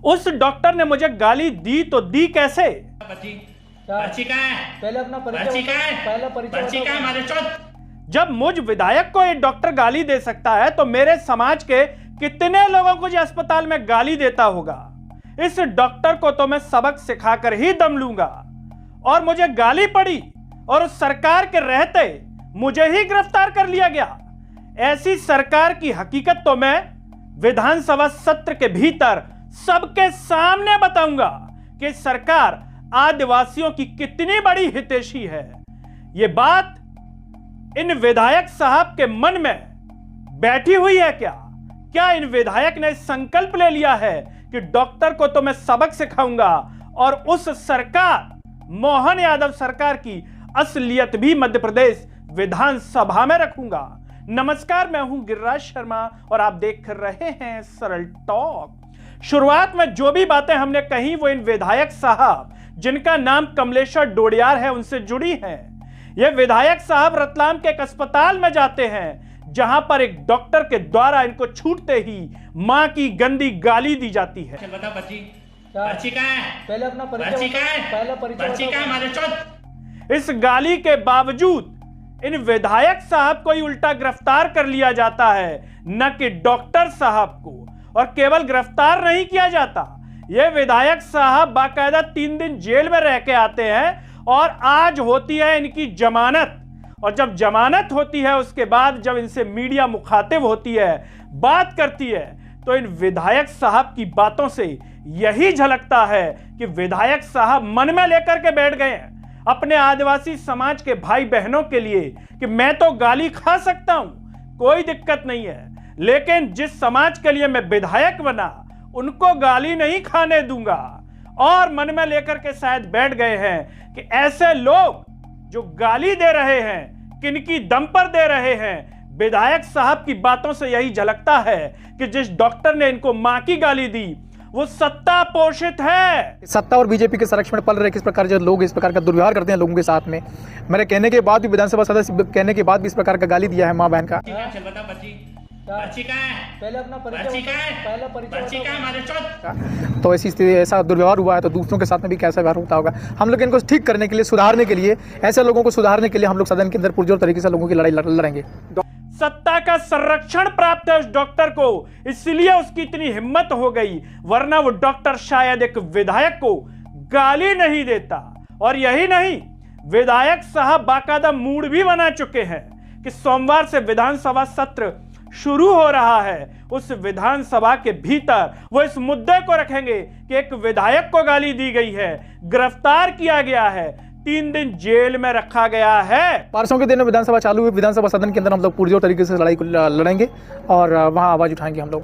उस डॉक्टर ने मुझे गाली दी तो दी कैसे? पर्ची कहाँ है? पहले अपना पर्ची कहाँ है? पहला पर्ची कहाँ है हमारे चौथ? जब मुझ विधायक को एक डॉक्टर गाली दे सकता है तो मेरे समाज के कितने लोगों को जो अस्पताल में गाली देता होगा। इस डॉक्टर को तो मैं सबक सिखाकर ही दम लूंगा। और मुझे गाली पड़ी और उस सरकार के रहते मुझे ही गिरफ्तार कर लिया गया। ऐसी सरकार की हकीकत तो मैं विधानसभा सत्र के भीतर सबके सामने बताऊंगा कि सरकार आदिवासियों की कितनी बड़ी हितैषी है। यह बात इन विधायक साहब के मन में बैठी हुई है क्या? क्या इन विधायक ने संकल्प ले लिया है कि डॉक्टर को तो मैं सबक सिखाऊंगा और उस सरकार मोहन यादव सरकार की असलियत भी मध्य प्रदेश विधानसभा में रखूंगा। नमस्कार, मैं हूं गिरिराज शर्मा और आप देख रहे हैं सरल टॉक। शुरुआत में जो भी बातें हमने कही वो इन विधायक साहब जिनका नाम कमलेश्वर डोडियार है उनसे जुड़ी हैं। ये विधायक साहब रतलाम के एक अस्पताल में जाते हैं जहां पर एक डॉक्टर के द्वारा इनको छूटते ही मां की गंदी गाली दी जाती है। बता पर्ची कहाँ है? पहले अपना पर्ची कहाँ है? पहला परिचय पर्ची कहाँ है हमारे चौथ? इस गाली के बावजूद इन विधायक साहब को ही उल्टा गिरफ्तार कर लिया जाता है, न कि डॉक्टर साहब को। और केवल गिरफ्तार नहीं किया जाता, ये विधायक साहब बाकायदा 3 दिन जेल में रह के आते हैं और आज होती है इनकी जमानत। और जब जमानत होती है उसके बाद जब इनसे मीडिया मुखातिब होती है, बात करती है, तो इन विधायक साहब की बातों से यही झलकता है कि विधायक साहब मन में लेकर के बैठ गए हैं अपने आदिवासी समाज के भाई बहनों के लिए कि मैं तो गाली खा सकता हूं, कोई दिक्कत नहीं है, लेकिन जिस समाज के लिए मैं विधायक बना उनको गाली नहीं खाने दूंगा। और मन में लेकर के शायद बैठ गए हैं कि ऐसे लोग जो गाली दे रहे हैं किनकी दम पर दे रहे हैं। विधायक साहब की बातों से यही झलकता है कि जिस डॉक्टर ने इनको मां की गाली दी वो सत्ता पोषित है। सत्ता और बीजेपी के संरक्षण में पल रहे किस प्रकार जो लोग इस प्रकार का दुर्व्यवहार करते हैं लोगों के साथ में, मेरे कहने के बाद भी विधानसभा सदस्य कहने के बाद भी इस प्रकार का गाली दिया है मां बहन का। बता पर्ची कहाँ है? पहले अपना पर्ची कहाँ है? पहला परिचय पर्ची कहाँ है हमारे चौथ? तो ऐसी स्थिति ऐसा दुर्व्यवहार हुआ है तो दूसरों के साथ में भी कैसा व्यवहार होता होगा। हम लोग इनको ठीक करने के लिए, सुधारने के लिए, ऐसे लोगों को सुधारने के लिए हम लोग सदन के अंदर पुरजोर तरीके से लोगों की लड़ाई लड़ेंगे। सत्ता का संरक्षण प्राप्त है उस डॉक्टर को, इसलिए उसकी इतनी हिम्मत हो गई, वरना वो डॉक्टर शायद एक विधायक को गाली नहीं देता। और यही नहीं, विधायक साहब बाकायदा मूड भी बना चुके हैं कि सोमवार से विधानसभा सत्र शुरू हो रहा है, उस विधानसभा के भीतर वो इस मुद्दे को रखेंगे कि एक विधायक को गाली दी गई है, गिरफ्तार किया गया है, 3 दिन जेल में रखा गया है। परसों के दिन में विधानसभा चालू हुई, विधानसभा सदन के अंदर हम लोग पुरजोर तरीके से लड़ाई को लड़ेंगे और वहां आवाज उठाएंगे हम लोग।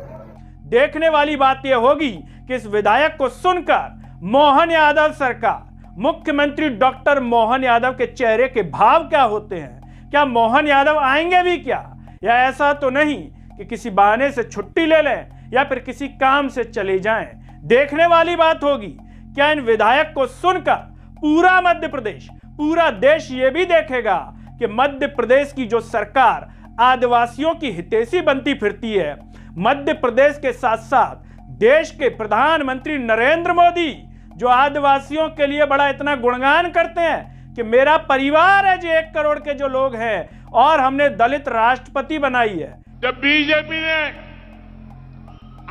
देखने वाली बात यह होगी कि इस विधायक को सुनकर मोहन यादव सरकार, मुख्यमंत्री डॉक्टर मोहन यादव के चेहरे के भाव क्या होते हैं। क्या मोहन यादव आएंगे भी क्या, या ऐसा तो नहीं कि किसी बहाने से छुट्टी ले लें या फिर किसी काम से चले जाएं। देखने वाली बात होगी क्या इन विधायक को सुनकर पूरा मध्य प्रदेश, पूरा देश ये भी देखेगा कि मध्य प्रदेश की जो सरकार आदिवासियों की हितैषी बनती फिरती है। मध्य प्रदेश के साथ साथ देश के प्रधानमंत्री नरेंद्र मोदी जो आदिवासियों के लिए बड़ा इतना गुणगान करते हैं कि मेरा परिवार है जो 1 करोड़ के जो लोग हैं और हमने दलित राष्ट्रपति बनाई है। जब बीजेपी ने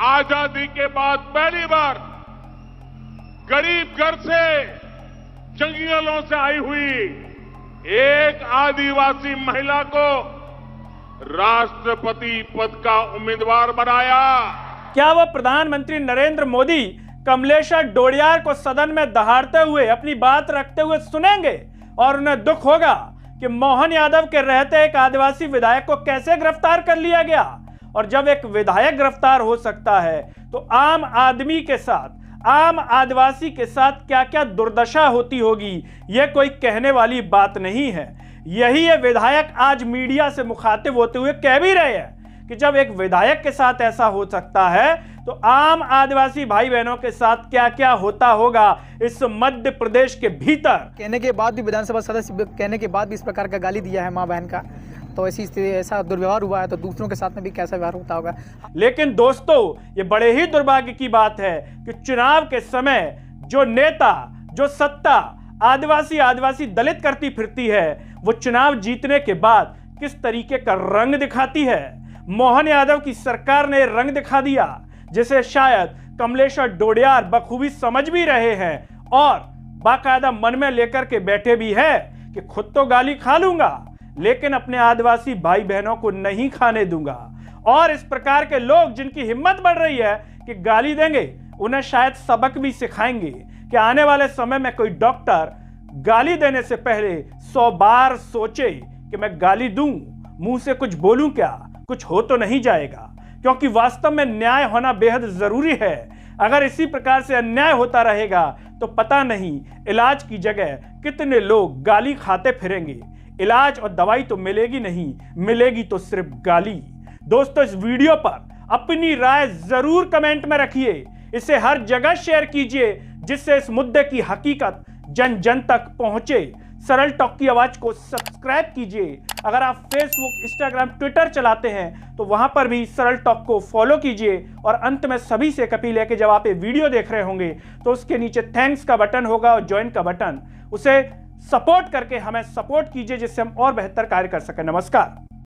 आजादी के बाद पहली बार गरीब घर से, जंगलों से आई हुई एक आदिवासी महिला को राष्ट्रपति पद का उम्मीदवार बनाया, क्या वो प्रधानमंत्री नरेंद्र मोदी कमलेश्वर डोडियार को सदन में दहाड़ते हुए अपनी बात रखते हुए सुनेंगे? और उन्हें दुख होगा कि मोहन यादव के रहते एक आदिवासी विधायक को कैसे गिरफ्तार कर लिया गया। और जब एक विधायक गिरफ्तार हो सकता है तो आम आदमी के साथ, आम आदिवासी के साथ क्या क्या दुर्दशा होती होगी, यह कोई कहने वाली बात नहीं है। यही ये विधायक आज मीडिया से मुखातिब होते हुए कह भी रहे हैं कि जब एक विधायक के साथ ऐसा हो सकता है तो आम आदिवासी भाई बहनों के साथ क्या क्या होता होगा इस मध्य प्रदेश के भीतर। कहने के बाद भी विधानसभा सदस्य कहने के बाद भी इस प्रकार का गाली दिया है मां बहन का, तो ऐसी स्थिति, ऐसा दुर्व्यवहार हुआ है तो दूसरों के साथ में भी कैसा व्यवहार होता होगा। लेकिन दोस्तों, ये बड़े ही दुर्भाग्य की बात है कि चुनाव के समय जो नेता, जो सत्ता आदिवासी दलित करती फिरती है, वो चुनाव जीतने के बाद किस तरीके का रंग दिखाती है। मोहन यादव की सरकार ने रंग दिखा दिया, जिसे शायद कमलेश्वर डोडियार बखूबी समझ भी रहे हैं और बाकायदा मन में लेकर के बैठे भी है कि खुद तो गाली खा लूंगा, लेकिन अपने आदिवासी भाई बहनों को नहीं खाने दूंगा। और इस प्रकार के लोग जिनकी हिम्मत बढ़ रही है कि गाली देंगे, उन्हें शायद सबक भी सिखाएंगे कि आने वाले समय में कोई डॉक्टर गाली देने से पहले 100 बार सोचे कि मैं गाली दूं, मुंह से कुछ बोलूं क्या, कुछ हो तो नहीं जाएगा। क्योंकि वास्तव में न्याय होना बेहद जरूरी है। अगर इसी प्रकार से अन्याय होता रहेगा तो पता नहीं इलाज की जगह कितने लोग गाली खाते फिरेंगे। इलाज और दवाई तो मिलेगी नहीं, मिलेगी तो सिर्फ गाली। दोस्तों, इस वीडियो पर अपनी राय जरूर कमेंट में रखिए, इसे हर जगह शेयर कीजिए, जिससे इस मुद्दे की हकीकत जन जन तक पहुंचे। सरल टॉक की आवाज को सब्सक्राइब कीजिए। अगर आप फेसबुक, इंस्टाग्राम, ट्विटर चलाते हैं तो वहां पर भी सरल टॉक को फॉलो कीजिए। और अंत में सभी से अपील है कि जब आप ये वीडियो देख रहे होंगे तो उसके नीचे थैंक्स का बटन होगा और ज्वाइन का बटन, उसे सपोर्ट करके हमें सपोर्ट कीजिए, जिससे हम और बेहतर कार्य कर सकें। नमस्कार।